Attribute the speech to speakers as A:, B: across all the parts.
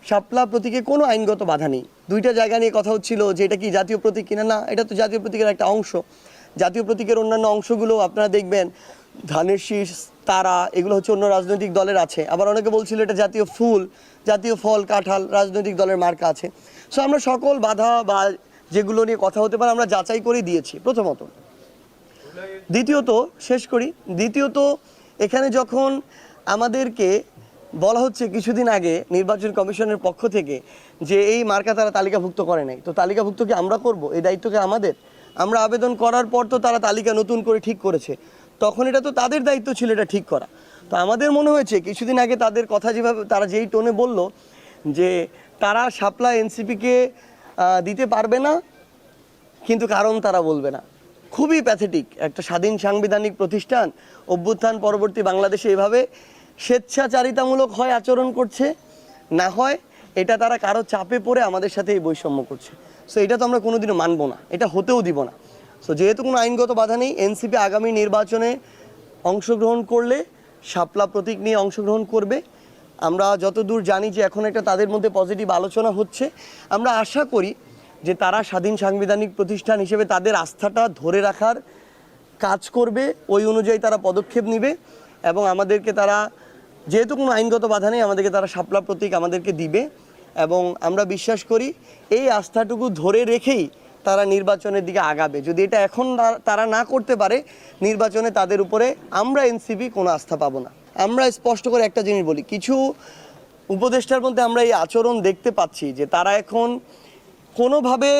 A: শাপলা প্রতীকে কোনো আইনগত বাধা নেই। দুইটা জায়গা নিয়ে কথা হচ্ছিল যে এটা কি জাতীয় প্রতীক কিনা, না, এটা তো জাতীয় প্রতীকের একটা অংশ। জাতীয় প্রতীকের অন্যান্য অংশগুলো আপনারা দেখবেন, ধানের শীষ, তারা, এগুলো হচ্ছে অন্য রাজনৈতিক দলের আছে। আবার অনেকে বলছিল এটা জাতীয় ফুল, জাতীয় ফল, কাঁঠাল, রাজনৈতিক দলের মার্কা আছে। সো আমরা সকল বাধা বা যেগুলো নিয়ে কথা হতে পারে আমরা যাচাই করে দিয়েছি প্রথমত। দ্বিতীয়ত, শেষ করি, দ্বিতীয়ত এখানে যখন আমাদেরকে বলা হচ্ছে কিছুদিন আগে নির্বাচন কমিশনের পক্ষ থেকে যে এই মার্কা তারা তালিকাভুক্ত করে নাই, তো তালিকাভুক্ত কি আমরা করব? এই দায়িত্বকে আমাদের? আমরা আবেদন করার পর তো তারা তালিকা নতুন করে ঠিক করেছে, তখন এটা তো তাদের দায়িত্ব ছিল এটা ঠিক করা। তো আমাদের মনে হয়েছে কিছুদিন আগে তাদের কথা যেভাবে তারা যেই টোনে বলল যে তারা শাপলা এনসিপিকে দিতে পারবে না, কিন্তু কারণ তারা বলবে না, খুবই প্যাথেটিক। একটা স্বাধীন সাংবিধানিক প্রতিষ্ঠান অভ্যুত্থান পরবর্তী বাংলাদেশে এভাবে স্বেচ্ছাচারিতামূলক হয় আচরণ করছে, না হয় এটা তারা কারো চাপে পড়ে আমাদের সাথে এই বৈষম্য করছে। সো এটা তো আমরা কোনোদিনও মানবো না, এটা হতেও দিব না। সো যেহেতু কোনো আইনগত বাধা নেই, এনসিপি আগামী নির্বাচনে অংশগ্রহণ করলে শাপলা প্রতীক নিয়ে অংশগ্রহণ করবে। আমরা যতদূর জানি যে এখন একটা তাদের মধ্যে পজিটিভ আলোচনা হচ্ছে। আমরা আশা করি যে তারা স্বাধীন সাংবিধানিক প্রতিষ্ঠান হিসেবে তাদের আস্থাটা ধরে রাখার কাজ করবে, ওই অনুযায়ী তারা পদক্ষেপ নেবে এবং আমাদেরকে তারা, যেহেতু কোনো আইনগত বাধা নেই, আমাদেরকে তারা শাপলা প্রতীক আমাদেরকে দিবে। এবং আমরা বিশ্বাস করি এই আস্থাটুকু ধরে রেখেই তারা নির্বাচনের দিকে আগাবে। যদি এটা এখন তারা না করতে পারে, নির্বাচনে তাদের উপরে আমরা এনসিপি কোনো আস্থা পাবো না। আমরা স্পষ্ট করে একটা জিনিস বলি, কিছু উপদেষ্টার মধ্যে আমরা এই আচরণ দেখতে পাচ্ছি যে তারা এখন কোনোভাবে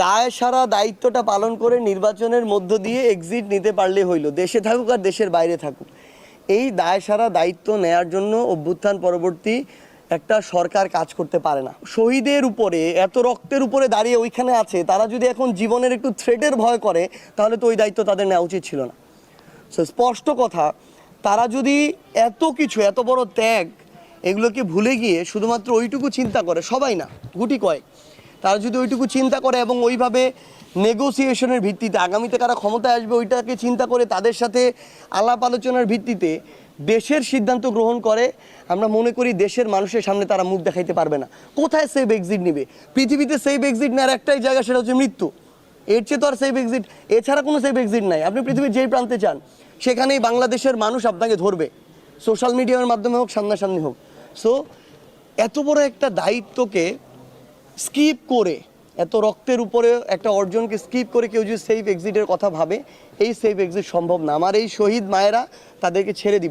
A: দায় সারা দায়িত্বটা পালন করে নির্বাচনের মধ্য দিয়ে এক্সিট নিতে পারলে হইল, দেশে থাকুক আর দেশের বাইরে থাকুক। এই দায় সারা দায়িত্ব নেয়ার জন্য অভ্যুত্থান পরবর্তী একটা সরকার কাজ করতে পারে না। শহীদের উপরে এত রক্তের উপরে দাঁড়িয়ে ওইখানে আছে, তারা যদি এখন জীবনের একটু থ্রেটের ভয় করে, তাহলে তো ওই দায়িত্ব তাদের নেওয়া উচিত ছিল না। সো স্পষ্ট কথা, তারা যদি এত কিছু, এত বড় ত্যাগ, এগুলোকে ভুলে গিয়ে শুধুমাত্র ওইটুকু চিন্তা করে, সবাই না, গুটি কয়েক, তারা যদি ওইটুকু চিন্তা করে এবং ওইভাবে নেগোসিয়েশনের ভিত্তিতে আগামীতে কারা ক্ষমতায় আসবে ওইটাকে চিন্তা করে তাদের সাথে আলাপ আলোচনার ভিত্তিতে দেশের সিদ্ধান্ত গ্রহণ করে, আমরা মনে করি দেশের মানুষের সামনে তারা মুখ দেখাইতে পারবে না। কোথায় সেফ এক্সিট নেবে? পৃথিবীতে সেফ এক্সিট নেওয়ার একটাই জায়গা, সেটা হচ্ছে মৃত্যু। এর চেয়ে তো আর সেফ এক্সিট, এছাড়া কোনো সেফ এক্সিট নাই। আপনি পৃথিবীর যেই প্রান্তে চান সেখানেই বাংলাদেশের মানুষ আপনাকে ধরবে, সোশ্যাল মিডিয়ার মাধ্যমে হোক, সামনাসামনি হোক। সো এত বড় একটা দায়িত্বকে স্কিপ করে, এত রক্তের উপরে একটা অর্জনকে স্কিপ করে কেউ যদি সেফ এক্সিটের কথা ভাবে, এই সেফ এক্সিট সম্ভব না। আমার এই শহীদ মায়েরা তাদেরকে ছেড়ে দিবে।